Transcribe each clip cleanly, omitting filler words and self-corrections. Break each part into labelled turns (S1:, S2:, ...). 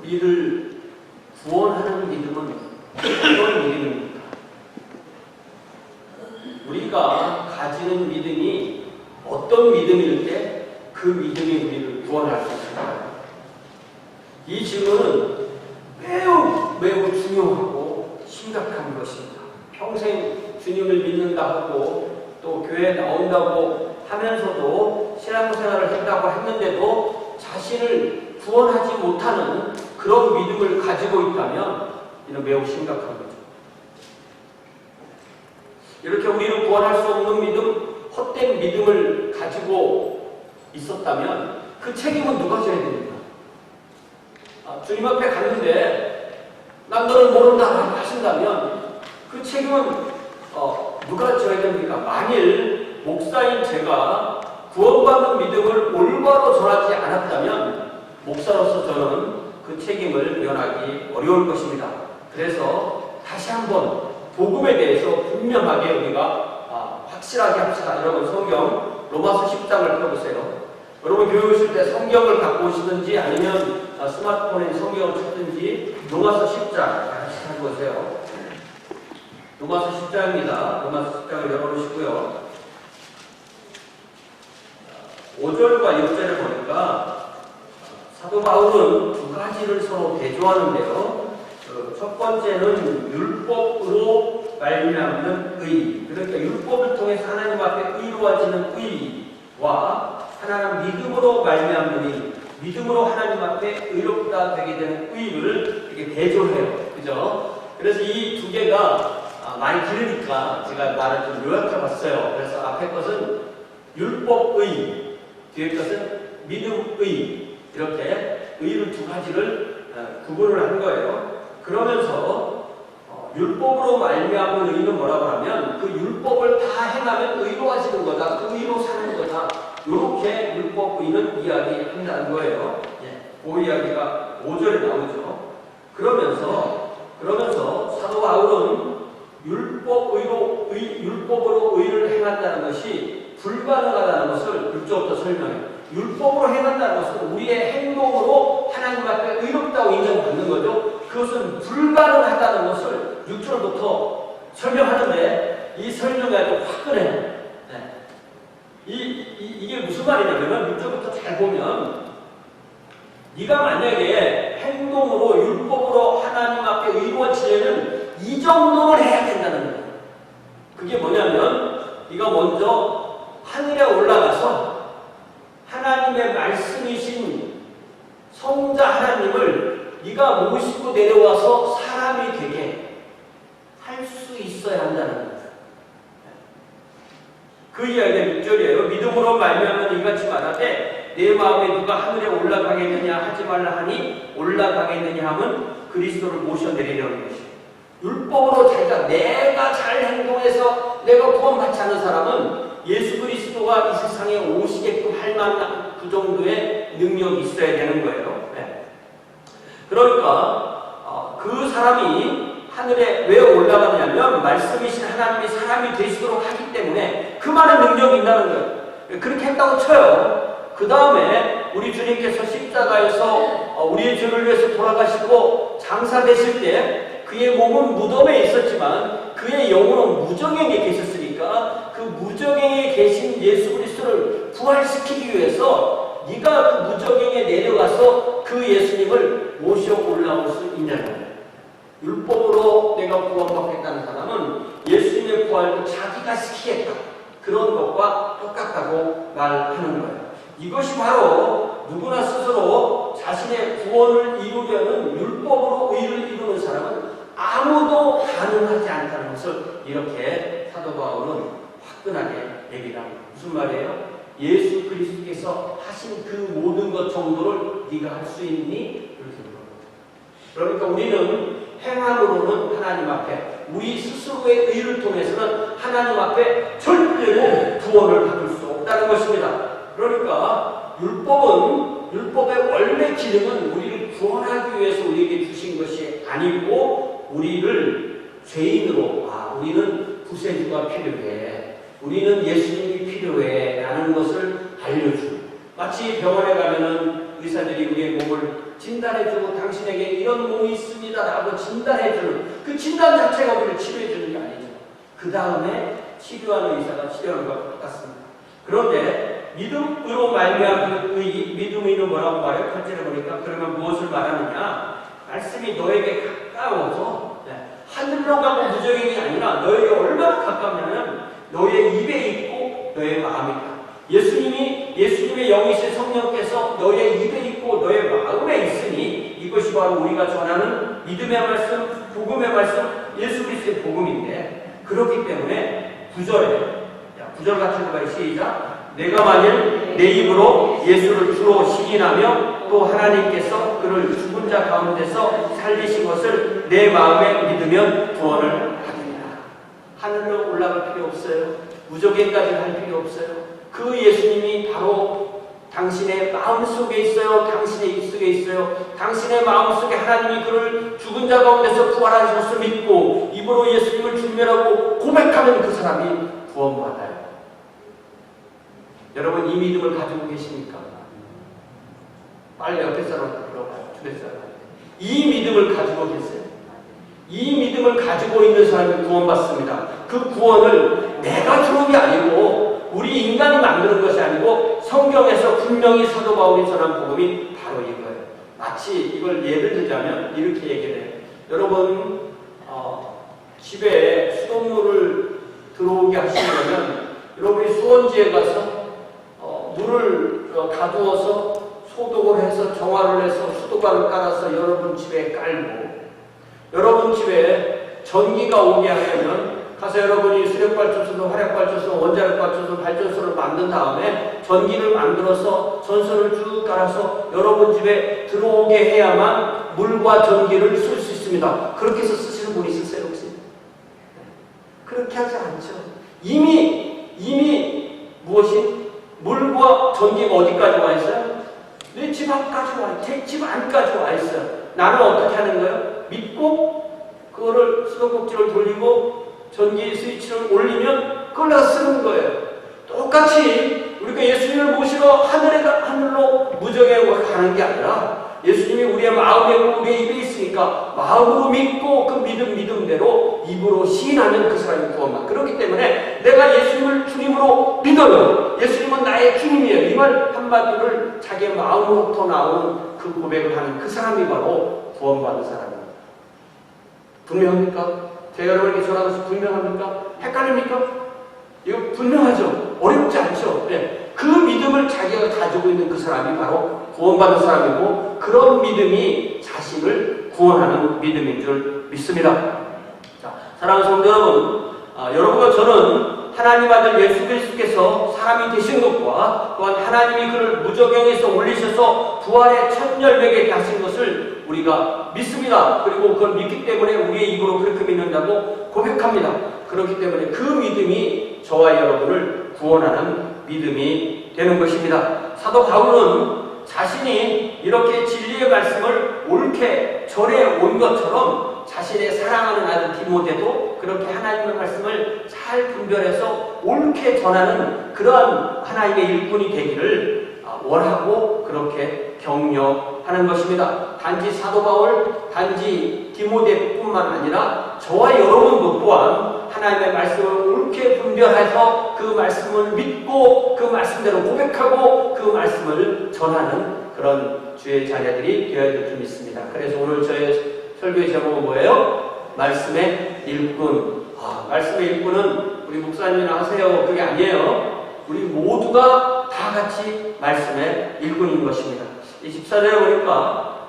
S1: 우리를 구원하는 믿음은 어떤 믿음입니까? 우리가 가지는 믿음이 어떤 믿음일 때 그 믿음이 우리를 구원할 수 있을까요? 이 질문은 매우 중요하고 심각한 것입니다. 평생 주님을 믿는다 하고 또 교회에 나온다고 하면서도 신앙생활을 한다고 했는데도 자신을 구원하지 못하는 그런 믿음을 가지고 있다면 이는 매우 심각한 거죠. 이렇게 우리를 구원할 수 없는 믿음, 헛된 믿음을 가지고 있었다면 그 책임은 누가 져야 됩니까? 주님 앞에 갔는데 난 너를 모른다 하신다면 그 책임은 누가 져야 됩니까? 만일 목사인 제가 구원받는 믿음을 올바로 전하지 않았다면 목사로서 저는 그 책임을 면하기 어려울 것입니다. 그래서 다시 한번 복음에 대해서 분명하게 우리가 확실하게 합시다. 여러분 성경 로마서 10장을 펴보세요. 여러분 교회 오실 때 성경을 갖고 오시든지 아니면 스마트폰에 성경을 찾든지 로마서 10장 같이 찾아보세요. 로마서 10장입니다. 로마서 10장을 열어보시고요. 5절과 6절을 보니까 사도 바울은 두 가지를 서로 대조하는데요. 첫 번째는 율법으로 말미암는 의, 그러니까 율법을 통해서 하나님 앞에 의로워지는 의와 하나님 믿음으로 말미암는 의, 믿음으로 하나님 앞에 의롭다 되게 되는 의를 이렇게 대조해요. 그죠? 그래서 이 두 개가 많이 길으니까 제가 말을 좀 요약해 봤어요. 그래서 앞에 것은 율법의, 뒤에 것은 믿음의, 이렇게 의를 두 가지를 구분을 한 거예요. 그러면서 율법으로 말미암은 의는 뭐라고 하면 그 율법을 다 행하면 의로워지는 거다, 그 의로 사는 거다, 이렇게 율법 의는 이야기한다는 거예요. 그 이야기가 5절에 나오죠. 그러면서 사도 바울은 율법으로 의를 행한다는 것이 불가능하다는 것을 6절부터 설명해요. 율법으로 행한다는 것은 우리의 행동으로 하나님 앞에 의롭다고 인정받는 거죠. 그것은 불가능하다는 것을 6절부터 설명하는데 이 설명이 아주 화끈해요. 이게 무슨 말이냐면 6절부터 잘 보면 네가 만약에 행동으로 율법으로 하나님 앞에 의로워지려면 이 정도는 해야 된다는 거예요. 그게 뭐냐면 네가 먼저 하늘에 올라가서 하나님의 말씀이신 성자 하나님을 네가 모시고 내려와서 사람이 되게 할 수 있어야 한다는 거예요. 그 이야기가 6절이에요. 믿음으로 말미암아 이같이 말하되 내 마음에 누가 하늘에 올라가겠느냐 하지 말라 하니 올라가겠느냐 하면 그리스도를 모셔내리려는 것이에요. 율법으로 내가 잘 행동해서 내가 구원받지 않은 사람은 예수 그리스도가 이 세상에 오시게끔 할 만한 그 정도의 능력이 있어야 되는 거예요. 그러니까 그 사람이 하늘에 왜 올라가냐면 말씀이신 하나님이 사람이 되시도록 하기 때문에 그 많은 능력이 있다는 거예요. 그렇게 했다고 쳐요. 그 다음에 우리 주님께서 십자가에서 우리의 죄를 위해서 돌아가시고 장사되실 때 그의 몸은 무덤에 있었지만 그의 영혼은 무정행에 계셨으니까 그 무정행에 계신 예수 그리스도를 부활시키기 위해서 네가 그 무정행에 내려가서 그 예수님을 모셔 올라올 수 있냐는 거예요. 율법으로 내가 구원받겠다는 사람은 예수님의 부활도 자기가 시키겠다, 그런 것과 똑같다고 말하는 거예요. 이것이 바로 누구나 스스로 자신의 구원을 이루려는 율법으로 의를 이루는 사람은 아무도 가능하지 않다는 것을 이렇게 사도 바울은 화끈하게 얘기를 합니다. 무슨 말이에요? 예수 그리스도께서 하신 그 모든 것 정도를 네가 할 수 있니? 이렇게 물어봅니다. 그러니까 우리는 행함으로는 하나님 앞에, 우리 스스로의 의를 통해서는 하나님 앞에 절대로 구원을 받을 수 없다는 것입니다. 그러니까 율법의 원래 기능은 우리를 구원하기 위해서 우리에게 주신 것이 아니고 우리를 죄인으로, 우리는 구세주가 필요해, 우리는 예수님이 필요해 라는 것을 알려주고, 마치 병원에 가면은 의사들이 우리의 몸을 진단해주고 당신에게 이런 몸이 있습니다라고 진단해주는 그 진단 자체가 우리를 치료해주는 게 아니죠. 그 다음에 치료하는 의사가 치료하는 것과 똑같습니다. 그런데 믿음으로 말미암은 그 믿음이는 뭐라고 말해요? 8절에 보니까 그러면 무엇을 말하느냐? 말씀이 너에게 가까워서 하늘로 가고 무적행이 아니라 너에게 얼마나 가깝냐면 너의 입에 있고 너의 마음에 있다. 예수님의 영이신 성령께서 너의 입에 있고 너의 마음에 있으니 이것이 바로 우리가 전하는 믿음의 말씀, 복음의 말씀, 예수 그리스도의 복음인데 그렇기 때문에 9절 같은 거 시작. 내가 만일 내 입으로 예수를 주로 시인하며 또 하나님께서 그를 죽은 자 가운데서 살리신 것을 내 마음에 믿으면 구원을 받으리라. 하늘로 올라갈 필요 없어요. 무적행까지 갈 필요 없어요. 그 예수님이 바로 당신의 마음속에 있어요. 당신의 입속에 있어요. 당신의 마음속에 하나님이 그를 죽은 자 가운데서 부활하신 것을 믿고 입으로 예수님을 주님이라고 고백하면 그 사람이 구원받아요. 여러분 이 믿음을 가지고 계십니까? 빨리 옆에 사람 들어봐요. 주변 사람. 이 믿음을 가지고 계세요. 이 믿음을 가지고 있는 사람이 구원받습니다. 그 구원을 내가 주는 게 아니고 우리 인간이 만드는 것이 아니고 성경에서 분명히 사도 바울이 전한 복음이 바로 이거예요. 마치 이걸 예를 들자면 이렇게 얘기를 해요. 여러분 집에 수돗물을 들어오게 하시려면 여러분이 수원지에 가서 물을 가두어서 소독을 해서 정화를 해서 수도관을 깔아서 여러분 집에 깔고 여러분 집에 전기가 오게 하려면 가서 여러분이 수력발전소, 화력발전소, 원자력발전소, 발전소를 만든 다음에 전기를 만들어서 전선을 쭉 깔아서 여러분 집에 들어오게 해야만 물과 전기를 쓸 수 있습니다. 그렇게 해서 쓰시는 분이 있으세요 혹시? 그렇게 하지 않죠. 이미 무엇이? 물과 전기가 어디까지 와 있어요? 내 집 앞까지 와 있어요. 집 안까지 와 있어요. 나는 어떻게 하는 거예요? 믿고 그거를 수도꼭지를 돌리고 전기 스위치를 올리면 그걸 내가 쓰는 거예요. 똑같이 우리가 예수님을 모시러 하늘로 무적에 가는 게 아니라 예수님이 우리의 마음에 있고 우리의 입에 있으니까 마음으로 믿고 그 믿음대로 입으로 시인하면 그 사람이 구원받아. 그렇기 때문에 내가 예수님을 주님으로 믿어요. 예수님은 나의 주님이에요. 이 말 한마디를 자기의 마음으로부터 나오는 그 고백을 하는 그 사람이 바로 구원받은 사람입니다. 분명합니까? 제가 여러분에게 전하는 것이 분명합니까? 헷갈립니까? 이거 분명하죠. 어렵지 않죠. 네. 그 믿음을 자기가 가지고 있는 그 사람이 바로 구원받은 사람이고 그런 믿음이 자신을 구원하는 믿음인 줄 믿습니다. 자, 사랑하는 성도 여러분, 여러분과 저는 하나님 아들 예수 그리스도께서 사람이 되신 것과 또한 하나님이 그를 무저갱에서 올리셔서 부활의 첫 열매게 하신 것을 우리가 믿습니다. 그리고 그걸 믿기 때문에 우리의 입으로 그렇게 믿는다고 고백합니다. 그렇기 때문에 그 믿음이 저와 여러분을 구원하는 믿음이 되는 것입니다. 사도 바울은 자신이 이렇게 진리의 말씀을 옳게 전해 온 것처럼 자신의 사랑하는 아들 디모데도 그렇게 하나님의 말씀을 잘 분별해서 옳게 전하는 그러한 하나님의 일꾼이 되기를 원하고 그렇게 격려하는 것입니다. 단지 사도 바울, 단지 디모데뿐만 아니라 저와 여러분도 또한 하나님의 말씀을 옳게 분별해서 그 말씀을 믿고 그 말씀대로 고백하고 그 말씀을 전하는 그런 주의 자녀들이 되어야 될 줄 믿습니다. 그래서 오늘 저의 설교의 제목은 뭐예요? 말씀의 일꾼. 말씀의 일꾼은 우리 목사님이나 하세요. 그게 아니에요. 우리 모두가 다 같이 말씀의 일꾼인 것입니다. 이 14절에 보니까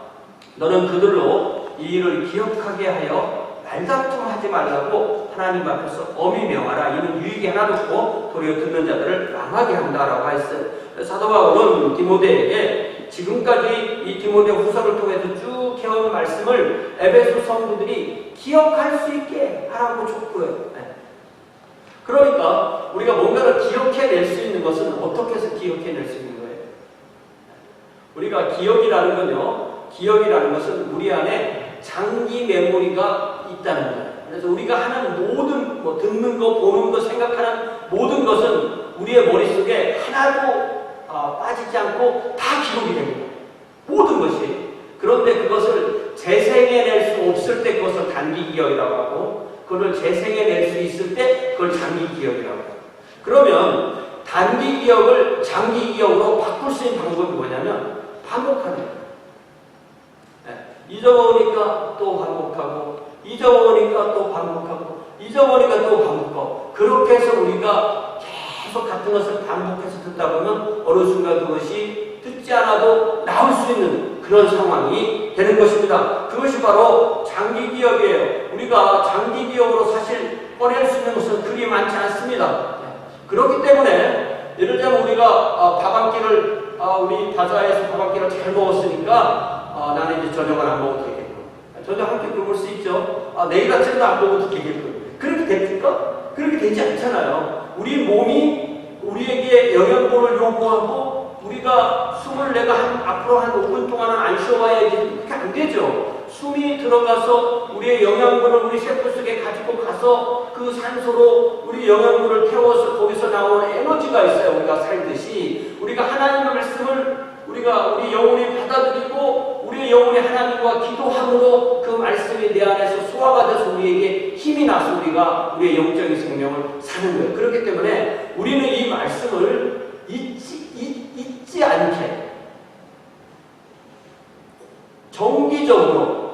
S1: 너는 그들로 이 일을 기억하게 하여 말다툼하지 말라고 하나님 앞에서 엄히 명하라. 이는 유익이 하나도 없고 도리어 듣는 자들을 망하게 한다라고 하였어요. 사도 바울은 디모데에게 지금까지 이 디모데 후서를 통해서 쭉 해온 말씀을 에베소 성도들이 기억할 수 있게 하라고 촉구해요. 그러니까 우리가 뭔가를 기억해낼 수 있는 것은 어떻게 해서 기억해낼 수 있는 거예요? 우리가 기억이라는 것은 우리 안에 장기 메모리가 있다는 거예요. 그래서 우리가 하는 모든 듣는 거, 보는 거, 생각하는 모든 것은 우리의 머릿속에 하나도 빠지지 않고 다 기록이 됩니다. 모든 것이. 그런데 그것을 재생해낼 수 없을 때 그것을 단기기억이라고 하고, 그걸 재생해낼 수 있을 때 그걸 장기기억이라고 합니다. 그러면 단기기억을 장기기억으로 바꿀 수 있는 방법이 뭐냐면 반복하는 거예요. 잊어먹으니까 또 반복하고, 잊어먹으니까 또 반복하고, 잊어먹으니까 또 반복하고, 그렇게 해서 우리가 계속 같은 것을 반복해서 듣다 보면 어느 순간 그것이 듣지 않아도 나올 수 있는 그런 상황이 되는 것입니다. 그것이 바로 장기기억이에요. 우리가 장기기억으로 사실 꺼낼 수 있는 것은 그리 많지 않습니다. 그렇기 때문에 예를 들면 우리가 밥 한 끼를 우리 바자에서 밥 한 끼를 잘 먹었으니까 나는 이제 저녁은 안 먹어도 되겠고, 저녁 한 끼 굶을 수 있죠. 내일 아침도 안 먹어도 되겠고. 그렇게 됩니까? 그렇게 되지 않잖아요. 우리 몸이 우리에게 영양분을 요구하고 우리가 숨을 앞으로 한 5분 동안은 안 쉬어봐야지. 그렇게 안 되죠. 숨이 들어가서 우리의 영양분을 우리 세포 속에 가지고 가서 그 산소로 우리 영양분을 태워서 거기서 나오는 에너지가 있어요. 우리가 살듯이 우리가 하나님의 말씀을 우리 영혼이 받아들이고 우리의 영혼이 하나님과 기도함으로 그 말씀이 내 안에서 소화가 돼서 우리에게 힘이 나서 우리가 우리의 영적인 생명을 사는 거예요. 그렇기 때문에 우리는 이 말씀을 잊지 않게 정기적으로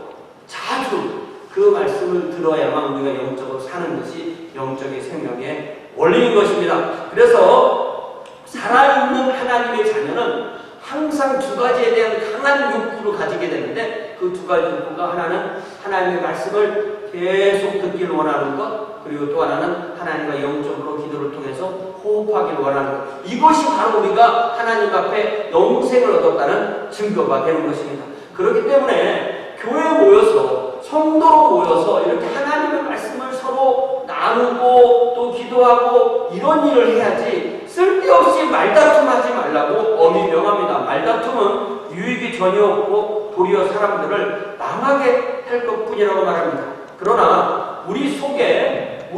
S1: 자주 그 말씀을 들어야만 우리가 영적으로 사는 것이 영적인 생명의 원리인 것입니다. 그래서 살아있는 하나님의 자녀는 항상 두 가지에 대한 강한 욕구를 가지게 되는데, 그 두 가지 욕구가 하나는 하나님의 말씀을 계속 듣기를 원하는 것, 그리고 또 하나는 하나님과 영적으로 기도를 통해서 호흡하기를 원하는 것. 이것이 바로 우리가 하나님 앞에 영생을 얻었다는 증거가 되는 것입니다. 그렇기 때문에 교회에 모여서, 성도로 모여서 이렇게 하나님의 말씀을 서로 나누고 또 기도하고 이런 일을 해야지, 쓸데없이 말다툼하지 말라고 엄히 명합니다. 말다툼은 유익이 전혀 없고 도리어 사람들을 망하게 할 것뿐이라고 말합니다. 그러나 우리 속에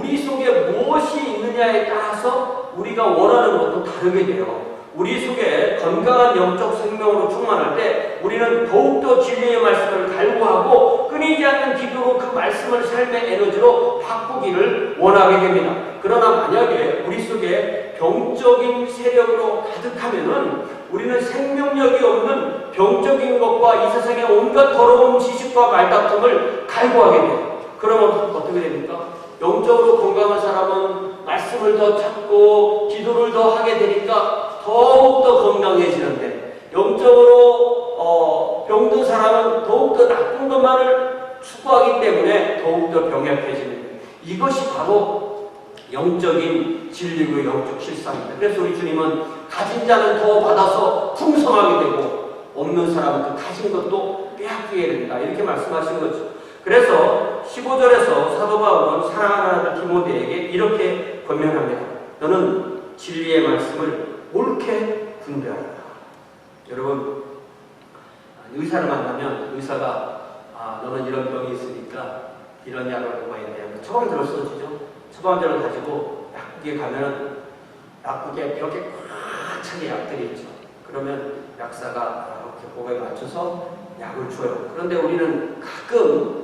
S1: 무엇이 있느냐에 따라서 우리가 원하는 것도 다르게 돼요. 우리 속에 건강한 영적 생명으로 충만할 때 우리는 더욱더 진리의 말씀을 갈구하고 끊이지 않는 기도로 그 말씀을 삶의 에너지로 바꾸기를 원하게 됩니다. 그러나 만약에 우리 속에 병적인 세력으로 가득하면은 우리는 생명력이 없는 병적인 것과 이 세상의 온갖 더러운 지식과 말다툼을 갈구하게 돼요. 그러면 어떻게 됩니까? 영적으로 건강한 사람은 말씀을 더 찾고 기도를 더 하게 되니까 더욱더 건강해지는데, 영적으로 병든 사람은 더욱더 나쁜 것만을 추구하기 때문에 더욱더 병약해지는 거예요. 이것이 바로 영적인 진리고 영적 실상입니다. 그래서 우리 주님은 가진 자는 더 받아서 풍성하게 되고 없는 사람은 그 가진 것도 빼앗기게 된다, 이렇게 말씀하신 거죠. 그래서 15절에서 사도 바울은 사랑하는 아들 디모데에게 이렇게 권면합니다. 너는 진리의 말씀을 옳게 분별하라. 여러분, 의사를 만나면 의사가 너는 이런 병이 있으니까 이런 약을 먹어야 돼. 처방전을 써주죠. 처방전을 가지고 약국에 가면 약국에 벽에 꽉 차게 약들이 있죠. 그러면 약사가 이렇게 목에 맞춰서 약을 줘요. 그런데 우리는 가끔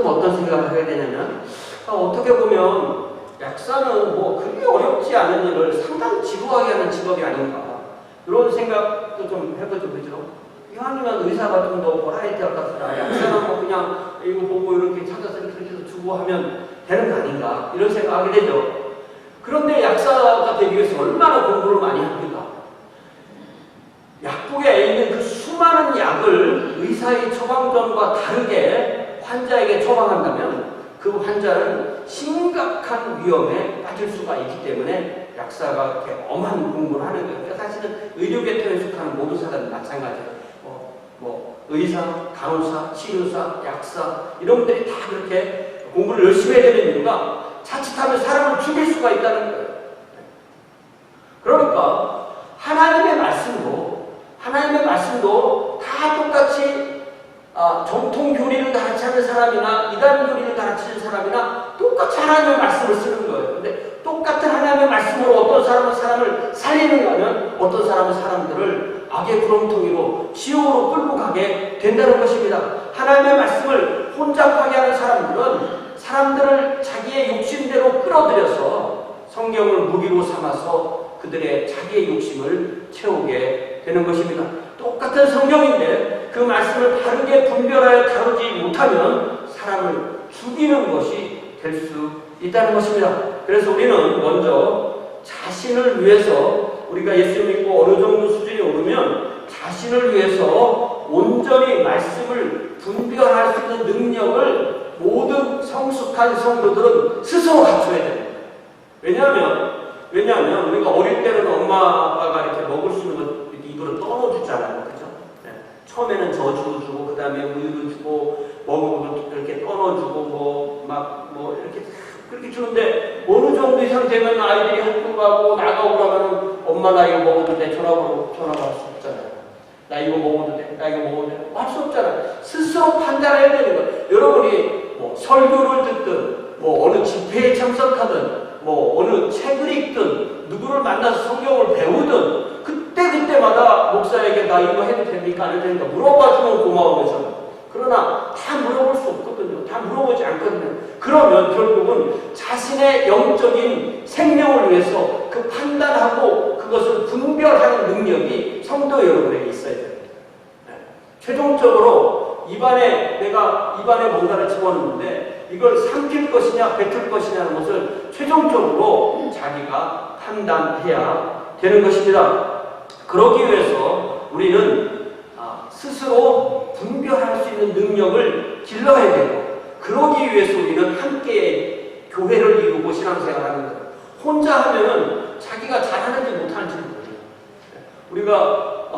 S1: 어떤 생각을 하게 되냐면, 어떻게 보면 약사는 뭐 그렇게 어렵지 않은 일을 상당히 지루하게 하는 직업이 아닌가, 이런 생각도 좀 해보죠. 그죠? 이왕이면 의사가 좀 더 버라이어티할 것 같다. 약사는 뭐 그냥 이거 보고 이렇게 찾아서 이렇게 해서 주고 하면 되는 거 아닌가, 이런 생각하게 되죠. 그런데 약사가 되기 위해서 얼마나 공부를 많이 합니까? 약국에 있는 그 수많은 약을 의사의 처방전과 다르게 환자에게 처방한다면 그 환자는 심각한 위험에 빠질 수가 있기 때문에 약사가 이렇게 엄한 공부를 하는 거예요. 그러니까 사실은 의료계통에 속하는 모든 사람은 마찬가지예요. 의사, 간호사, 치료사, 약사 이런 분들이 다 그렇게 공부를 열심히 해야 되는 이유가 자칫하면 사람을 죽일 수가 있다는 거예요. 그러니까 하나님의 말씀도 다 똑같이 정통 교리를 가르치는 사람이나 이단 교리를 가르치는 사람이나 똑같이 하나님의 말씀을 쓰는 거예요. 근데 똑같은 하나님의 말씀으로 어떤 사람은 사람을 살리는가 하면 어떤 사람은 사람들을 악의 구렁텅이로 지옥으로 끌고 가게 된다는 것입니다. 하나님의 말씀을 혼잡하게 하는 사람들은 사람들을 자기의 욕심대로 끌어들여서 성경을 무기로 삼아서 그들의 자기의 욕심을 채우게 되는 것입니다. 똑같은 성경인데 그 말씀을 바르게 분별하여 다루지 못하면 사람을 죽이는 것이 될 수 있다는 것입니다. 그래서 우리는 먼저 자신을 위해서 우리가 예수 믿고 어느 정도 수준이 오르면 자신을 위해서 온전히 말씀을 분별할 수 있는 능력을 모든 성숙한 성도들은 스스로 갖춰야 됩니다. 왜냐하면 우리가 어릴 때는 엄마 아빠가 이렇게 먹을 수 있는 것 이렇게 입으로 떠넣어주잖아요. 그죠? 네. 처음에는 젖도 주고 그 다음에 우유도 주고 먹으면 이렇게 떠넣어주고 이렇게 그렇게 주는데 어느 정도 이상 되면 아이들이 학교 가고 나가고 그러면 엄마 나 이거 먹어도 돼? 전화가 할 수 없잖아요. 나 이거 먹어도 돼? 나 이거 먹어도 돼? 할 수 없잖아요. 스스로 판단해야 되는 거예요. 여러분이 설교를 듣든 어느 집회에 참석하든 어느 책을 읽든 누구를 만나서 성경을 배우든 그때마다 목사에게 나 이거 해도 됩니까? 안 해도 됩니까? 물어봐주면 고마운 거잖아요. 그러나 다 물어볼 수 없거든요. 다 물어보지 않거든요. 그러면 결국은 자신의 영적인 생명을 위해서 그 판단하고 그것을 분별하는 능력이 성도 여러분에게 있어야 됩니다. 네. 최종적으로 내가 입안에 뭔가를 집어넣는데 이걸 삼킬 것이냐 뱉을 것이냐는 것을 최종적으로 자기가 판단해야 되는 것입니다. 그러기 위해서 우리는 스스로 분별할 수 있는 능력을 길러야 되고, 그러기 위해서 우리는 함께 교회를 이루고 신앙생활하는 거예요. 혼자 하면은 자기가 잘하는지 못하는지 모르죠. 우리가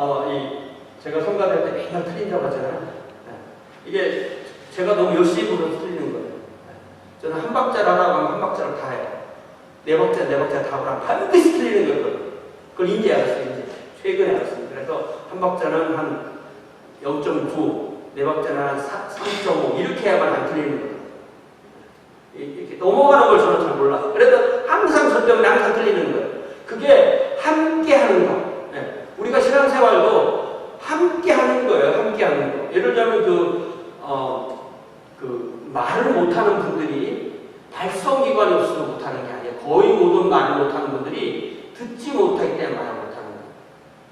S1: 제가 성가대 때 맨날 틀린다고 하잖아요. 이게 제가 너무 열심히 불러서 틀리는 거예요. 저는 한 박자를 하라고 하면 한 박자를 다 해요. 네 박자 다 하면 반드시 틀리는 거예요. 그걸 이제 알았어요. 이제 최근에 알았습니다. 그래서 한 박자는 한 0.9, 네 박자는 한 3.5 이렇게 해야만 안 틀리는 거예요. 이렇게 넘어가는 걸 저는 잘 몰라. 그래도 항상 저 때문에 항상 틀리는 거예요. 그게 함께 하는 거. 네. 우리가 신앙생활도 함께 하는 거예요. 함께 하는 거. 예를 들면 말을 못하는 분들이 발성기관이 없어서 못하는 게 아니에요. 거의 모든 말을 못하는 분들이 듣지 못하기 때문에 말을 못하는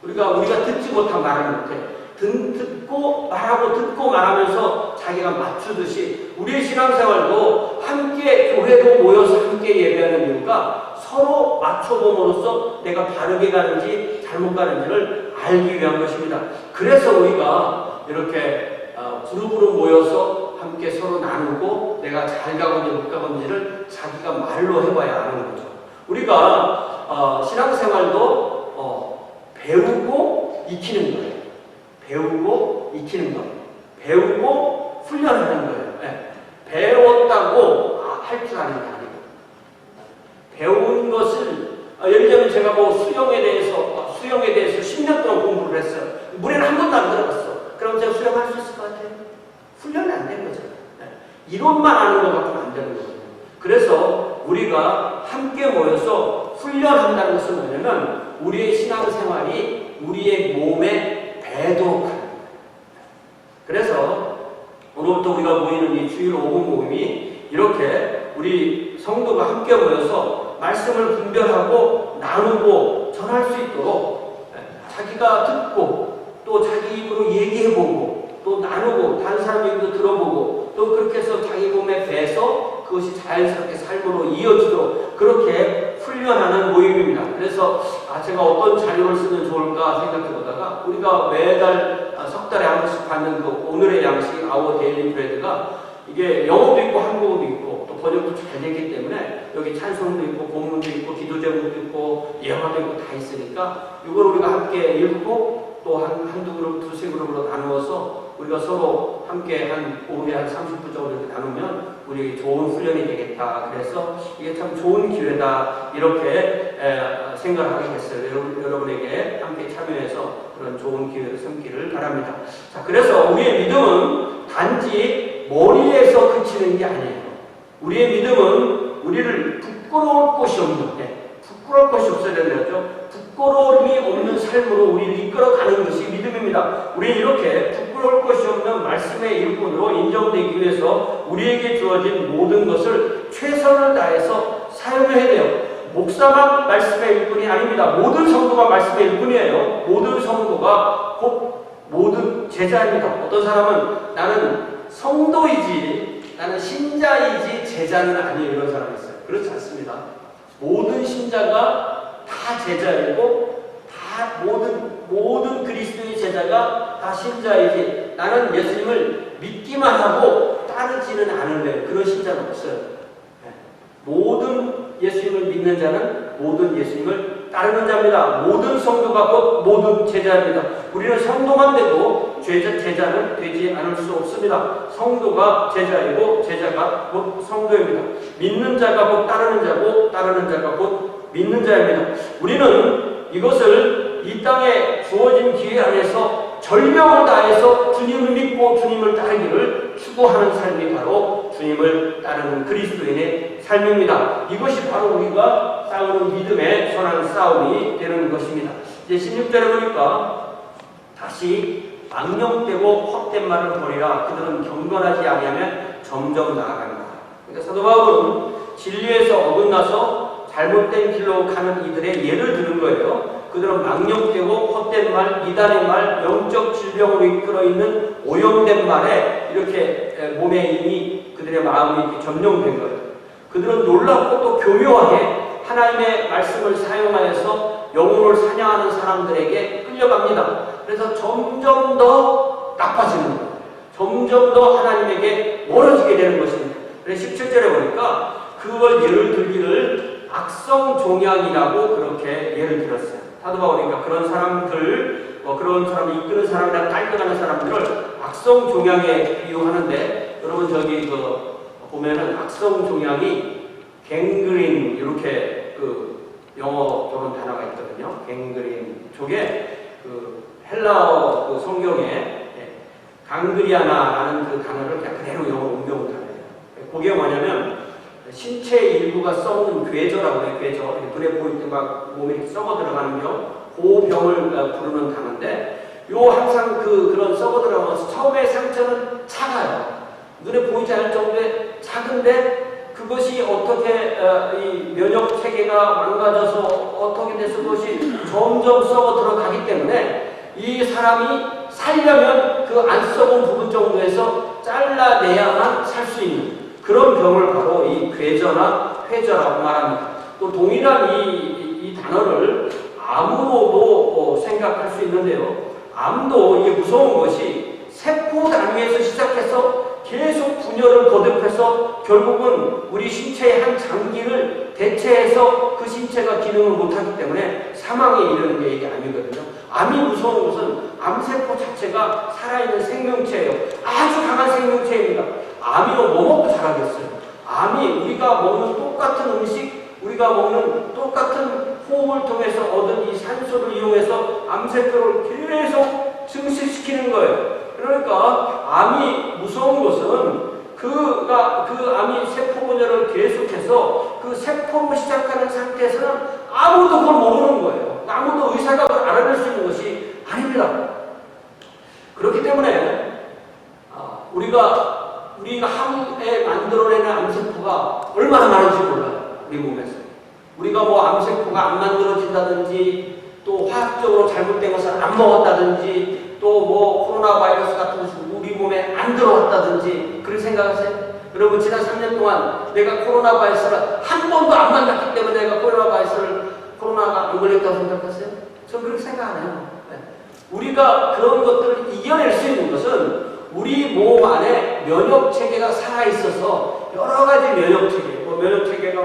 S1: 거예요. 우리가 듣지 못한 말을 못해. 듣고 말하고 듣고 말하면서 자기가 맞추듯이 우리의 신앙생활도 함께 교회로 모여서 함께 예배하는 이유가 서로 맞춰봄으로써 내가 바르게 가는지 잘못 가는지를 알기 위한 것입니다. 그래서 우리가 이렇게 그룹으로 모여서 함께 서로 나누고 내가 잘 가건지 못 가건지를 자기가 말로 해봐야 아는 거죠. 우리가 신앙생활도 배우고 익히는 거예요. 배우고 익히는 것. 배우고 훈련하는 거예요. 네. 배웠다고 할 줄 아는 게 아니고. 배운 것을, 예를 들면 제가 수영에 대해서 10년 동안 공부를 했어요. 물에는 한 번도 안 들어갔어. 그럼 제가 수영할 수 있을 것 같아요? 훈련이 안 된 거죠. 네. 이론만 아는 것 같으면 안 되는 거거든요. 그래서 우리가 함께 모여서 훈련한다는 것은 뭐냐면 우리의 신앙생활이 우리의 몸에 배도록 하는 거예요. 그래서 오늘부터 우리가 모이는 이 주일 5분 모임이 이렇게 우리 성도가 함께 모여서 말씀을 분별하고 나누고 전할 수 있도록 자기가 듣고 또 자기 입으로 얘기해보고 또 나누고 다른 사람 얘기도 들어보고 또 그렇게 해서 자기 몸에 배서 그것이 자연스럽게 삶으로 이어지도록 그렇게 훈련하는 모임입니다. 그래서 제가 어떤 자료를 쓰면 좋을까 생각해보다가 우리가 매달 석 달에 한 번씩 받는 그 오늘의 양식 아워 데일리 브레드가 이게 영어도 있고 한국어도 있고 또 번역도 잘 되기 때문에 여기 찬송도 있고 본문도 있고 기도 제목도 있고 예화도 있고 다 있으니까 이걸 우리가 함께 읽고 또 한두 그룹, 두세 그룹으로 나누어서 우리가 서로 함께 한 오후에 한 30분 정도 이렇게 나누면 우리 좋은 훈련이 되겠다. 그래서 이게 참 좋은 기회다. 이렇게 생각을 하게 됐어요. 여러분에게 함께 참여해서 그런 좋은 기회를 삼기를 바랍니다. 자, 그래서 우리의 믿음은 단지 머리에서 그치는 게 아니에요. 우리의 믿음은 우리를 부끄러울 곳이 없는, 부끄러울 것이 없어야 되는 거죠. 부끄러움이 없는 삶으로 우리를 이끌어가는 것이 믿음입니다. 우리는 이렇게 부끄러울 것이 없는 말씀의 일꾼으로 인정되기 위해서 우리에게 주어진 모든 것을 최선을 다해서 사용해야 돼요. 목사만 말씀의 일꾼이 아닙니다. 모든 성도가 말씀의 일꾼이에요. 모든 성도가 곧 모든 제자입니다. 어떤 사람은 나는 성도이지, 나는 신자이지 제자는 아니에요. 이런 사람이 있어요. 그렇지 않습니다. 모든 신자가 다 제자이고, 다 모든 그리스도의 제자가 다 신자이지, 나는 예수님을 믿기만 하고 따르지는 않을래. 그런 신자는 없어요. 모든 예수님을 믿는 자는 모든 예수님을 따르는 자입니다. 모든 성도가 곧 모든 제자입니다. 우리는 성도만 되고 제자는 되지 않을 수 없습니다. 성도가 제자이고 제자가 곧 성도입니다. 믿는 자가 곧 따르는 자고 따르는 자가 곧 믿는 자입니다. 우리는 이것을 이 땅에 주어진 기회 안에서 절명을 다해서 주님을 믿고 주님을 따르기를 추구하는 삶이 바로 주님을 따르는 그리스도인의 삶입니다. 이것이 바로 우리가 싸우는 믿음의 선한 싸움이 되는 것입니다. 이제 16절에 보니까 다시 망령되고 헛된 말을 버리라. 그들은 경건하지 아니하면 점점 나아간다. 그러니까 사도 바울은 진리에서 어긋나서 잘못된 길로 가는 이들의 예를 드는 거예요. 그들은 망령되고 헛된 말, 이단의 말, 영적 질병으로 이끌어 있는 오염된 말에 이렇게 몸에 이미 그들의 마음이 이렇게 점령된 거예요. 그들은 놀랍고 또 교묘하게 하나님의 말씀을 사용하여서 영혼을 사냥하는 사람들에게 끌려갑니다. 그래서 점점 더 나빠지는 거예요. 점점 더 하나님에게 멀어지게 되는 것입니다. 그래서 17절에 보니까 그걸 예를 들기를 악성종양이라고 그렇게 예를 들었어요. 사도 바울이니까 그런 사람들, 그런 사람을 이끄는 사람이나 딸려가는 사람들을 악성종양에 비유하는데, 여러분 저기 보면은 악성종양이 갱그린 이렇게 영어 저런 단어가 있거든요. 갱그린 쪽에 헬라어 성경에 강그리아나라는 그 단어를 그냥 그대로 영어로 옮겨온 단어예요. 그게 뭐냐면 신체 일부가 썩는 괴저라고 해요. 괴저. 눈에 보일 때 막 몸에 썩어 들어가는 병, 그 병을 부르는 단어인데, 항상 그런 썩어 들어가면서 처음에 상처는 작아요. 눈에 보이지 않을 정도의 작은데 그것이 어떻게 이 면역 체계가 망가져서 어떻게 돼서 그것이 점점 썩어 들어가기 때문에 이 사람이 살려면 그 안 썩은 부분 정도에서 잘라내야만 살 수 있는 그런 병을 바로 이 괴저나 회저라고 말합니다. 또 동일한 이 단어를 암으로도 생각할 수 있는데요. 암도 이게 무서운 것이 세포 단위에서 시작해서 계속 분열을 거듭해서 결국은 우리 신체의 한 장기를 대체해서 그 신체가 기능을 못하기 때문에 사망에 이르는 게 이게 암이거든요. 암이 무서운 것은 암세포 자체가 살아있는 생명체예요. 아주 강한 생명체입니다. 암이 뭐 먹고 자라겠어요. 암이 우리가 먹는 똑같은 음식, 우리가 먹는 똑같은 호흡을 통해서 얻은 이 산소를 이용해서 암세포를 계속 증식시키는 거예요. 그러니까 암이 무서운 것은 그 암이 세포 분열을 계속해서 그 세포로 시작하는 상태에서는 아무도 그걸 모르는 거예요. 아무도 의사가 그걸 알아낼 수 있는 것이 아닙니다. 그렇기 때문에 우리가 함에 만들어내는 암세포가 얼마나 많은지 몰라요. 우리 몸에서. 우리가 뭐 암세포가 안 만들어진다든지 또 화학적으로 잘못된 것을 안 먹었다든지 또 뭐 코로나 바이러스 같은 것이 우리 몸에 안 들어왔다든지 그렇게 생각하세요? 여러분 지난 3년 동안 내가 코로나 바이러스를 한 번도 안 만났기 때문에 내가 코로나가 안 걸렸다고 생각하세요? 저는 그렇게 생각 안 해요. 네. 우리가 그런 것들을 이겨낼 수 있는 것은 우리 몸 안에 면역 체계가 살아 있어서 여러 가지 면역 체계, 면역 체계가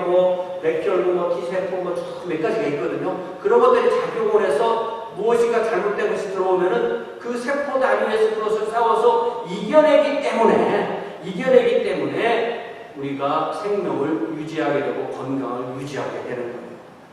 S1: 백혈구, T세포, 몇 가지가 있거든요. 그런 것들이 작용을 해서 무엇인가 잘못된 것이 들어오면은 그 세포 단위에서 그것을 싸워서 이겨내기 때문에 우리가 생명을 유지하게 되고 건강을 유지하게 되는 거예요.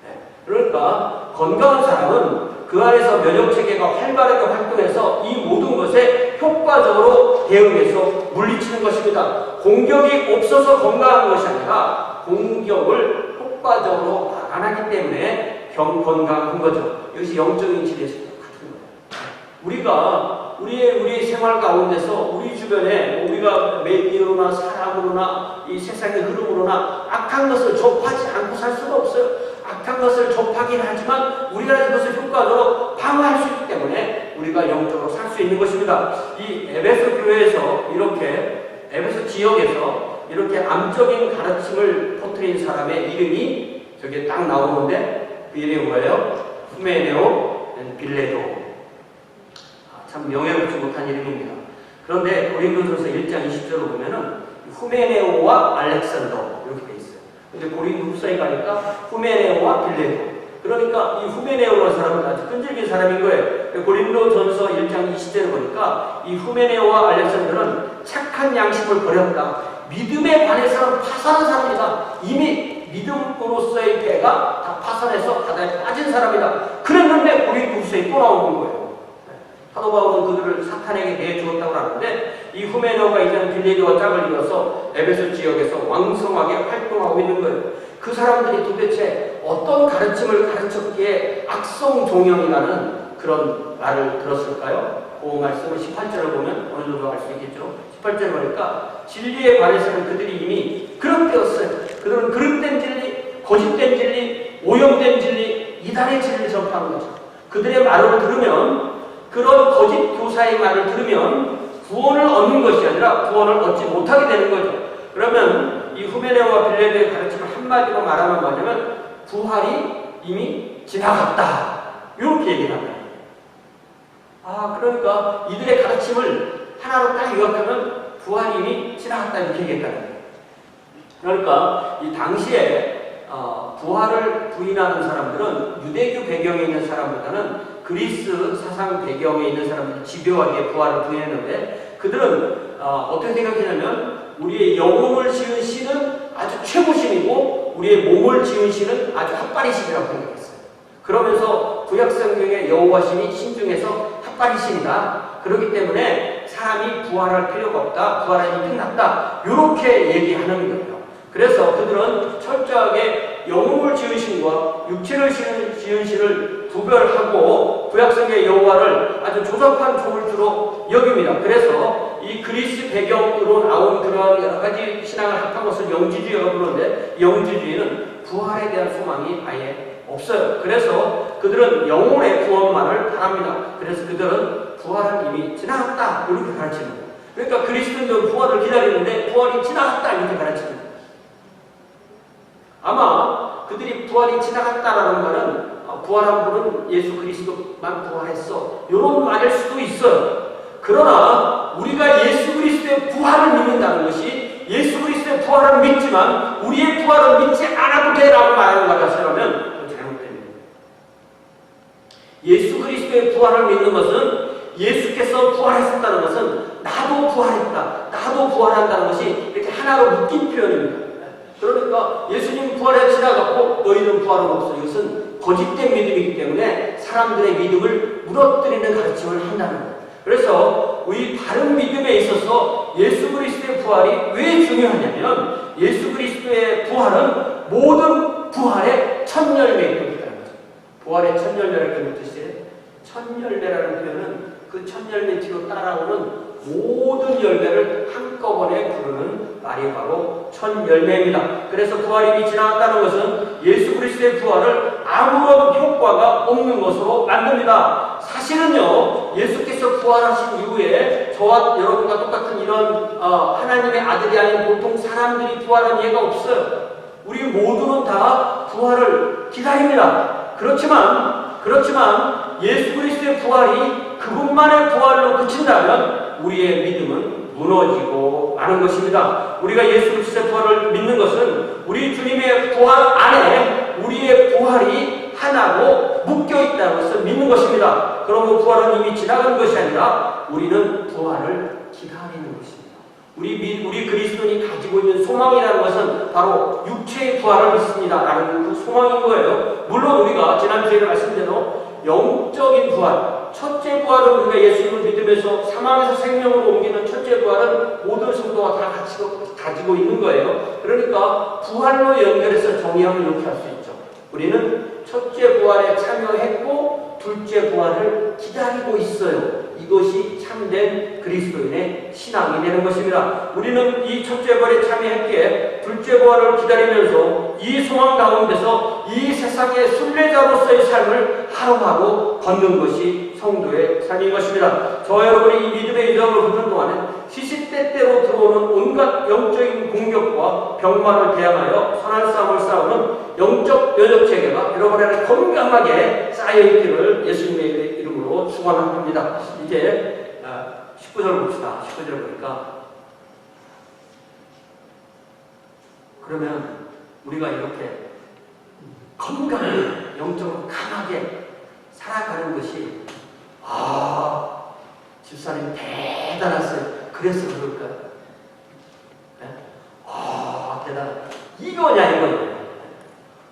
S1: 네. 그러니까 건강한 사람은 그 안에서 면역 체계가 활발하게 활동해서 이 모든 것에 효과적으로 대응해서 물리치는 것입니다. 공격이 없어서 건강한 것이 아니라 공격을 효과적으로 막아내기 때문에 건강한 거죠. 이것이 영적인 진리에서 같은 거예요. 우리가 우리의 생활 가운데서 우리 주변에 우리가 매니어로나 사람으로나 이 세상의 흐름으로나 악한 것을 접하지 않고 살 수가 없어요. 악한 것을 접하긴 하지만 우리가 그것을 효과적으로 방어할 수 있기 때문에 우리가 영적으로 살 수 있는 것입니다. 이 에베소 교회에서 이렇게 에베소 지역에서 이렇게 암적인 가르침을 퍼뜨린 사람의 이름이 저기 딱 나오는데 그 이름이 뭐예요? 후메네오 빌레도. 참 명예롭지 못한 이름입니다. 그런데 고린도전서 1장 20절을 보면은 후메네오와 알렉산더 이렇게 돼 있어요. 근데 고린도 후서에 가니까 후메네오와 빌레도. 그러니까 이 후메네오라는 사람은 아주 끈질긴 사람인 거예요. 고린도전서 1장 20절을 보니까 이 후메네오와 알렉산더는 착한 양심을 버렸다. 믿음에 관해서는 파산한 사람이다. 이미 믿음으로서의 배가 다 파산해서 바다에 빠진 사람이다. 그랬는데 고린도 후서에 또 나오는 거예요. 사도 바울은 그들을 사탄에게 내주었다고 하는데 이 후메네오가 이제는 빌레도와 짝을 이어서 에베소 지역에서 왕성하게 활동하고 있는 거예요. 그 사람들이 도대체 어떤 가르침을 가르쳤기에 악성종영이라는 그런 말을 들었을까요? 그 말씀을 18절을 보면 어느 정도 알 수 있겠죠. 18절을 보니까 진리에 관해서는 그들이 이미 그릇되었어요. 그들은 그릇된 진리, 거짓된 진리, 오염된 진리, 이단의 진리를 전파하는 거죠. 그들의 말을 들으면 그런 거짓 교사의 말을 들으면 구원을 얻는 것이 아니라 구원을 얻지 못하게 되는 거죠. 그러면 이 후메네오와 빌레도의 가르침을 한마디로 말하면 뭐냐면 부활이 이미 지나갔다. 이렇게 얘기를 합니다. 그러니까 이들의 가르침을 하나로 딱 요약하면 부활이 이미 지나갔다 이렇게 얘기했다는 거예요. 그러니까 이 당시에 부활을 부인하는 사람들은 유대교 배경에 있는 사람보다는 그리스 사상 배경에 있는 사람들이 집요하게 부활을 부인했는데 그들은 어떻게 생각했냐면 우리의 영혼을 지은 신은 아주 최고신이고 우리의 몸을 지은 신은 아주 핫바리신이라고 생각했어요. 그러면서 구약성경의 여호와신이 신중에서 핫바리신이다. 그렇기 때문에 사람이 부활할 필요가 없다. 부활은 끝났다. 이렇게 얘기하는 거예요. 그래서 그들은 철저하게 영혼을 지은 신과 육체를 지은 신을 구별하고 구약성경의 여호와를 아주 조잡한 조물주로 여깁니다. 그래서 이 그리스 배경으로 나온 그러한 여러 가지 신앙을 합한 것을 영지주의라고 부르는데 영지주의는 부활에 대한 소망이 아예 없어요. 그래서 그들은 영혼의 구원만을 바랍니다. 그래서 그들은 부활은 이미 지나갔다 이렇게 가르치는 거예요. 그러니까 그리스도인들은 부활을 기다리는데 부활이 지나갔다 이렇게 가르치는 거예요. 아마 그들이 부활이 지나갔다라는 말은 부활한 분은 예수 그리스도만 부활했어 이런 말일 수도 있어요. 그러나 우리가 예수 그리스도의 부활을 믿는다는 것이 예수 그리스도의 부활을 믿지만 우리의 부활을 믿지 않아도 돼라고 말하는 것 같으면 그건 잘못됩니다. 예수 그리스도의 부활을 믿는 것은 예수께서 부활했었다는 것은 나도 부활했다, 나도 부활한다는 것이 이렇게 하나로 묶인 표현입니다. 그러니까 예수님 부활에 지나갔고 너희는 부활은 없어. 이것은 거짓된 믿음이기 때문에 사람들의 믿음을 무너뜨리는 가르침을 한다는 거예요. 그래서 우리 바른 믿음에 있어서 예수 그리스도의 부활이 왜 중요하냐면 예수 그리스도의 부활은 모든 부활의 첫 열매인 것이라는 거죠. 부활의 첫 열매라는 뜻이에요. 첫 열매라는 표현은 그 첫 열매 뒤로 따라오는 모든 열매를 한꺼번에 부르는 말이 바로 첫 열매입니다. 그래서 부활이 이미 지나갔다는 것은 예수 그리스도의 부활을 아무런 효과가 없는 것으로 만듭니다. 사실은요, 예수께서 부활하신 이후에 저와 여러분과 똑같은 이런 하나님의 아들이 아닌 보통 사람들이 부활한 예가 없어요. 우리 모두는 다 부활을 기다립니다. 그렇지만 예수 그리스도의 부활이 그분만의 부활로 그친다면 우리의 믿음은 무너지고 마는 것입니다. 우리가 예수 그리스도의 부활을 믿는 것은 우리 주님의 부활 안에 우리의 부활이 하나로 묶여있다는 것을 믿는 것입니다. 그러므로 부활은 이미 지나간 것이 아니라 우리는 부활을 기다리는 것입니다. 우리 그리스도인이 가지고 있는 소망이라는 것은 바로 육체의 부활을 믿습니다 라는 그 소망인 거예요. 물론 우리가 지난주에 말씀대로 영적인 부활, 첫째 부활은 우리가 예수님을 믿으면서 사망에서 생명으로 옮기는 첫째 부활은 모든 성도가 다 가지고 있는 거예요. 그러니까 부활로 연결해서 정의하면 이렇게 할 수 있죠. 우리는 첫째 부활에 참여했고 둘째 부활을 기다리고 있어요. 이것이 참된 그리스도인의 신앙이 되는 것입니다. 우리는 이 첫째 부활에 참여했기에 둘째 부활을 기다리면서 이 소망 가운데서 이 세상의 순례자로서의 삶을 하루하루 걷는 것이 성도의 삶인 것입니다. 저와 여러분이 이 믿음의 여정을 걷는 동안은 시시때때로 들어오는 온갖 영적인 공격과 병마를 대항하여 선한 싸움을 싸우는 영적 면역 체계가 여러분 안에 건강하게 쌓여있기를 예수님의 이름으로 축원합니다. 이제 19절 봅시다. 19절 보니까 그러면 우리가 이렇게 건강하게 영적으로 강하게 살아가는 것이 집사님 대단하세요. 그래서 그럴까요? 네? 대단하다. 이거냐.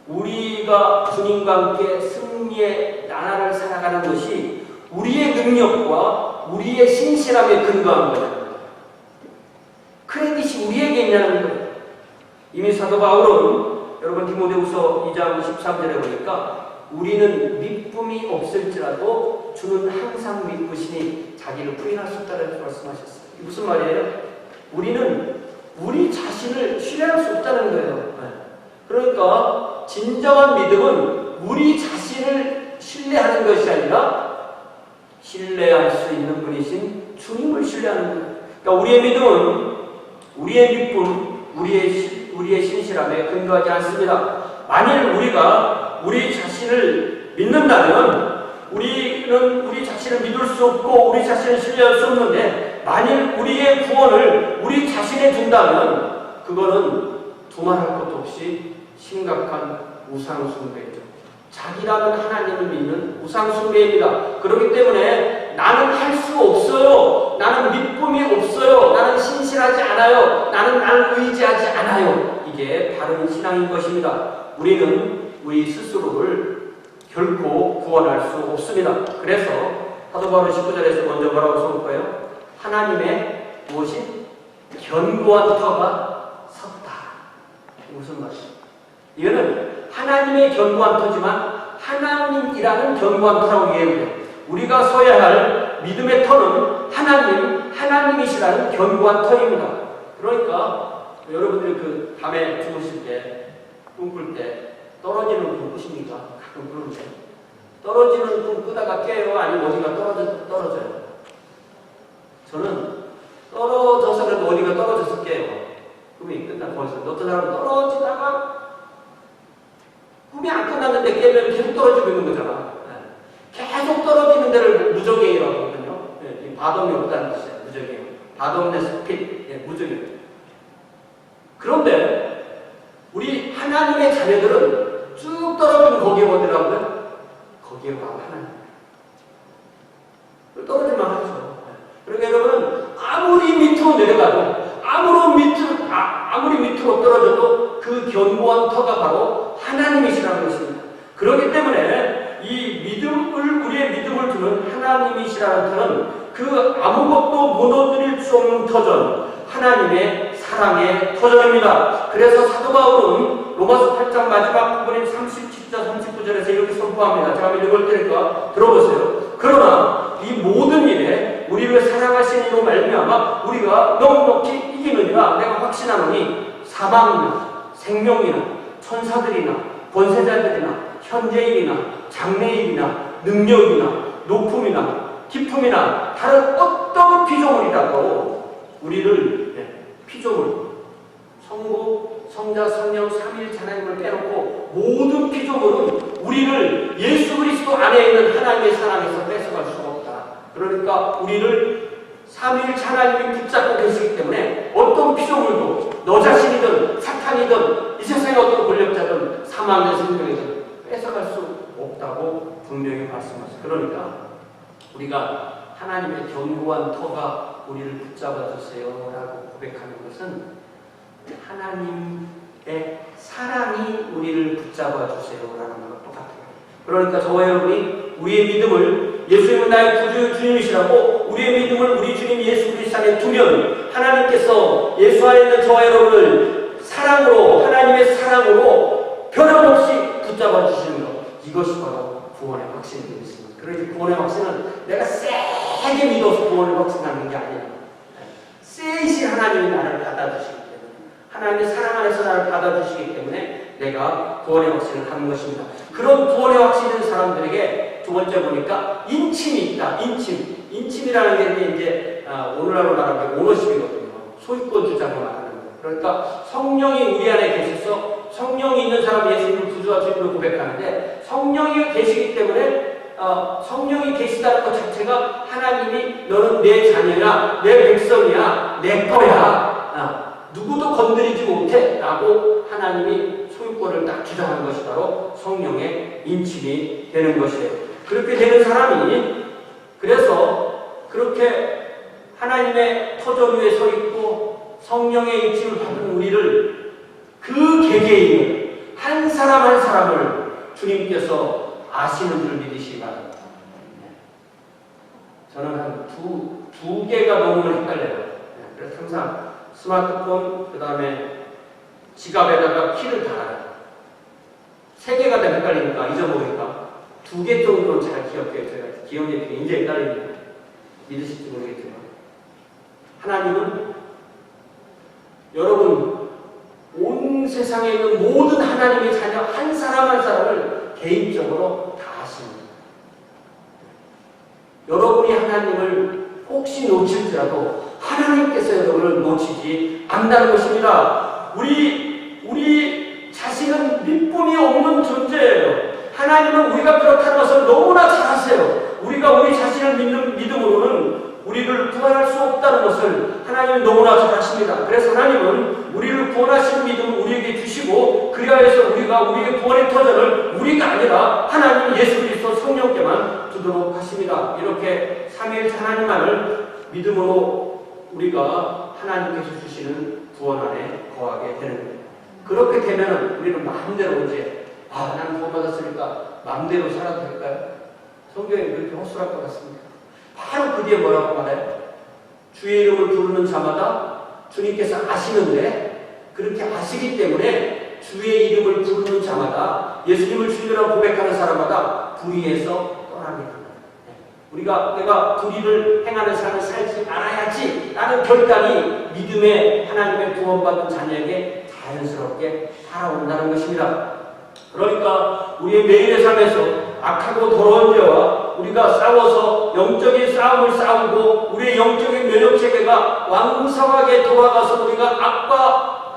S1: 우리가 주님과 함께 승리의 나라를 살아가는 것이 우리의 능력과 우리의 신실함에 근거한 거예요. 크레딧이 우리에게 있냐는 거예요. 이미 사도 바울은 여러분 디모데후서 2장 13절에 보니까 우리는 미쁨이 없을지라도 주는 항상 미쁘시니 자기를 부인할 수 없다라고 말씀하셨어요. 이게 무슨 말이에요? 우리는 우리 자신을 신뢰할 수 없다는 거예요. 그러니까 진정한 믿음은 우리 자신을 신뢰하는 것이 아니라 신뢰할 수 있는 분이신 주님을 신뢰하는 거예요. 그러니까 우리의 믿음은 우리의 미쁨, 우리의 신실함에 근거하지 않습니다. 만일 우리가 우리 자신을 믿는다면 우리는 우리 자신을 믿을 수 없고 우리 자신을 신뢰할 수 없는데 만일 우리의 구원을 우리 자신에 둔다면 그거는 두말할 것도 없이 심각한 우상숭배죠. 자기라는 하나님을 믿는 우상숭배입니다. 그렇기 때문에 나는 할 수 없어요. 나는 믿음이 없어요. 나는 신실하지 않아요. 나는 나를 의지하지 않아요. 이게 바른 신앙인 것입니다. 우리는 우리 스스로를 결코 구원할 수 없습니다. 그래서 사도 바울 19절에서 먼저 뭐라고 써볼까요? 하나님의 무엇이? 견고한 터가 섰다. 무슨 말이에요? 이거는 하나님의 견고한 터지만 하나님이라는 견고한 터라고 이해해요. 우리가 서야 할 믿음의 터는 하나님이시라는 견고한 터입니다. 그러니까 여러분들이 그 밤에 주무실 때 꿈꿀 때 떨어지는 꿈 꾸십니까? 가끔 꾸는데 떨어지는 꿈 꾸다가 깨요? 아니면 어디가 떨어져요? 저는 떨어져서 그래도 어디가 떨어져서 깨요. 꿈이 끝나고 벌써 어떤 사람은 떨어지다가 꿈이 안 끝났는데 깨면 계속 떨어지고 있는 거잖아. 계속 떨어지는 데를 무적행이라고 하거든요. 바dom이 없다는 뜻이에요. 무적행. 바dom네스 핏. 무적행. 그런데 우리 하나님의 자녀들은 쭉 떨어지면 거기에 어디라고요? 거기에 바로 하나님. 떨어질만 하죠. 그러니까 여러분은 아무리 밑으로 내려가도 아무리 밑으로 떨어져도 그 견고한 터가 바로 하나님이시라는 것입니다. 그렇기 때문에 우리의 믿음을 두는 하나님이시라는 터는 그 아무것도 무너뜨릴 수 없는 터전, 하나님의 사랑의 터전입니다. 그래서 사도 바울은 로마서 8장 마지막 부분인 37절, 39절에서 이렇게 선포합니다. 제가 한번 읽을 테니까 들어보세요. 그러나 이 모든 일에 우리를 사랑하신 이로 말미암아 우리가 넉넉히 이기느니라 내가 확신하노니 사망이나 생명이나 천사들이나 권세자들이나 현재일이나 장래일이나 능력이나 높음이나 깊음이나 다른 어떤 피조물이라도 우리를 피조물 성부, 성자, 성령, 삼위일 하나님을 빼놓고 모든 피조물은 우리를 예수 그리스도 안에 있는 하나님의 사랑에서 뺏어갈 수가 없다. 그러니까 우리를 삼위일 하나님이 붙잡고 계시기 때문에 어떤 피조물도 너 자신이든 사탄이든 이 세상의 어떤 권력자든 사망의 생명이든 뺏어갈 수 없다고 분명히 말씀하셨어요. 그러니까 우리가 하나님의 견고한 터가 우리를 붙잡아 주세요 라고 고백하는 것은 하나님의 사랑이 우리를 붙잡아 주세요 라는 것과 똑같아요. 그러니까 저와 여러분이 우리의 믿음을 예수님은 나의 구주 주님이시라고 우리의 믿음을 우리 주님 예수 그리스도 안에 두면 하나님께서 예수 안에 있는 저와 여러분을 사랑으로 하나님의 사랑으로 변함없이 붙잡아 주시는 것, 이것이 바로 구원의 확신이 되겠습니다. 그러니 구원의 확신은 내가 세게 믿어서 구원을 확신하는 게 아니에요. 세이시 하나님이 나를 받아주시기 때문에, 하나님의 사랑 안에서 나를 받아주시기 때문에 내가 구원의 확신을 하는 것입니다. 그런 구원의 확신인 사람들에게 두 번째 보니까 인침이 있다. 인침이라는 게 이제 오늘날로 말하면 오너십이거든요. 소유권 주장을 말하는 거예요. 그러니까 성령이 우리 안에 계셔서, 성령이 있는 사람이 예수님을 구주와 주님을 고백하는데, 성령이 계시기 때문에 성령이 계시다는 것 자체가 하나님이 너는 내 자녀야, 내 백성이야, 내 거야, 누구도 건드리지 못해 라고 하나님이 소유권을 딱 주장하는 것이 바로 성령의 인침이 되는 것이에요. 그렇게 되는 사람이, 그래서 그렇게 하나님의 터전 위에 서 있고 성령의 인침을 받은 우리를, 그 개개인을, 한 사람 한 사람을 주님께서 아시는 줄 믿으시기 바랍니다. 저는 한 두 개가 너무 헷갈려요. 그래서 항상 스마트폰, 그 다음에 지갑에다가 키를 달아요. 3개가 다 헷갈리니까, 잊어버리니까 2개 정도는 잘 기억해요. 제가 기억력이 굉장히 헷갈립니다. 믿으실지 모르겠지만, 하나님은 여러분 온 세상에 있는 모든 하나님의 자녀 한 사람 한 사람을 개인적으로 다 아십니다. 여러분이 하나님을 혹시 놓칠지라도 하나님께서 여러분을 놓치지 않는다는 것입니다. 우리 자신은 믿음이 없는 존재예요. 하나님은 우리가 그렇다는 것을 너무나 잘 아세요. 우리가 우리 자신을 믿는 믿음으로는 우리를 구원할 수 없다는 것을 하나님은 너무나 잘 아십니다. 그래서 하나님은 우리를 구원하시는 믿음을 우리에게 주시고, 그리하여서 우리가 우리의 구원의 터전을 우리가 아니라 하나님 예수 그리스도 성령께만 두도록 하십니다. 이렇게 삼위일체 하나님만을 믿음으로 우리가 하나님께서 주시는 구원 안에 거하게 되는 거예요. 그렇게 되면 우리는 마음대로 이제 나는 구원받았으니까 마음대로 살아도 될까요? 성경에 그렇게 허술할 것 같습니다. 바로 그 뒤에 뭐라고 말해요? 주의 이름을 부르는 자마다 주님께서 아시는데, 그렇게 아시기 때문에 주의 이름을 부르는 자마다, 예수님을 주님이라고 고백하는 사람마다 불의에서 떠나게 됩니다. 내가 불의를 행하는 삶을 살지 말아야지 라는 결단이 믿음의 하나님의 구원받은 자녀에게 자연스럽게 살아온다는 것입니다. 그러니까 우리의 매일의 삶에서 악하고 더러운 죄와 우리가 싸워서 영적인 싸움을 싸우고 우리의 영적인 면역체계가 왕성하게 돌아가서 우리가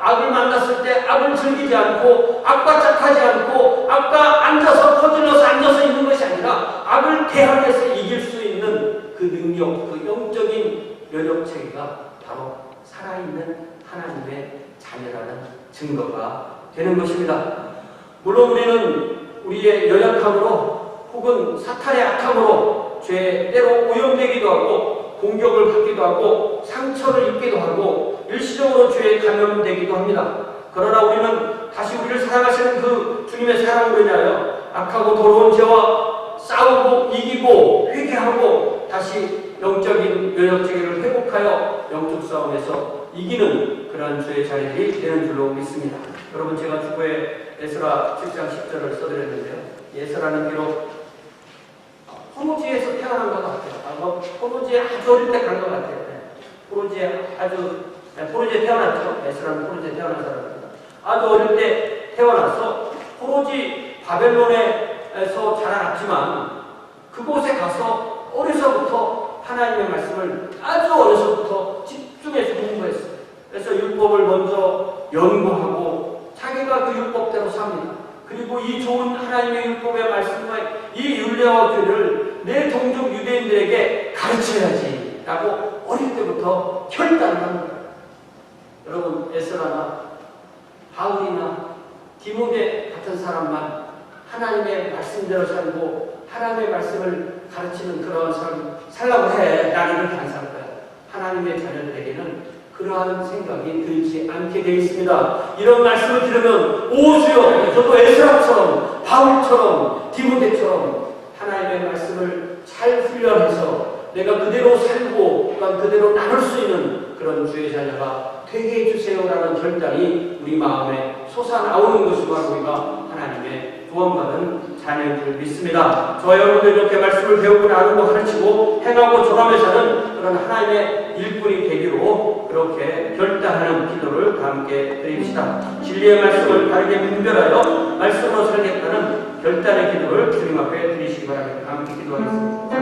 S1: 악을 만났을 때 악을 즐기지 않고, 악과 짝하지 않고, 악과 앉아서 퍼질러서 앉아서 있는 것이 아니라 악을 대항해서 이길 수 있는 그 능력, 그 영적인 면역체계가 바로 살아있는 하나님의 자녀라는 증거가 되는 것입니다. 물론 우리는 우리의 연약함으로 혹은 사탄의 악함으로 죄 때로 오염되기도 하고 공격을 받기도 하고 상처를 입기도 하고 일시적으로 죄에 감염되기도 합니다. 그러나 우리는 다시 우리를 사랑하시는 그 주님의 사랑으로 인하여 악하고 더러운 죄와 싸우고 이기고 회개하고 다시 영적인 면역체계를 회복하여 영적 싸움에서 이기는 그러한 주의 자리들이 되는 줄로 믿습니다. 여러분, 제가 주보에 에스라 7장 10절을 써드렸는데요. 에스라는 비록 포로지에서 태어난 것 같아요. 포로지에 아주 어릴 때 간 것 같아요. 포로지에 태어났죠. 에스라는 포로지에 태어난 사람입니다. 아주 어릴 때 태어나서 포로지 바벨론에서 자라났지만 그곳에 가서 어려서부터 하나님의 말씀을 아주 어려서부터 집중해서 공부했어요. 그래서 율법을 먼저 연구하고 자기가 그 율법대로 삽니다. 그리고 이 좋은 하나님의 율법의 말씀과 이 율례와 규를 내 동족 유대인들에게 가르쳐야지 라고 어릴 때부터 결단을 합니다. 여러분, 에스라나 바울이나 디모데 같은 사람만 하나님의 말씀대로 살고 하나님의 말씀을 가르치는 그런 삶을 살라고 해. 나는 그렇게 안 살 거야. 하나님의 자녀들에게는 그러한 생각이 들지 않게 되어 있습니다. 이런 말씀을 들으면 오 주여, 저도 에스라처럼 바울처럼 디모데처럼 하나님의 말씀을 잘 훈련해서 내가 그대로 살고 그대로 나눌 수 있는 그런 주의 자녀가 되게 해주세요라는 결단이 우리 마음에 솟아나오는 것이 바로 우리가 하나님의 구원받은 자녀인 줄 믿습니다. 저와 여러분들 이렇게 말씀을 배우고 나누고 가르치고 행하고 전하며 사는 그런 하나님의 일꾼이 되기로 그렇게 결단하는 기도를 다 함께 드립시다. 진리의 말씀을 바르게 분별하여 말씀으로 살겠다는 결단의 기도를 주님 앞에 드리시기 바랍니다. 함께 기도하겠습니다.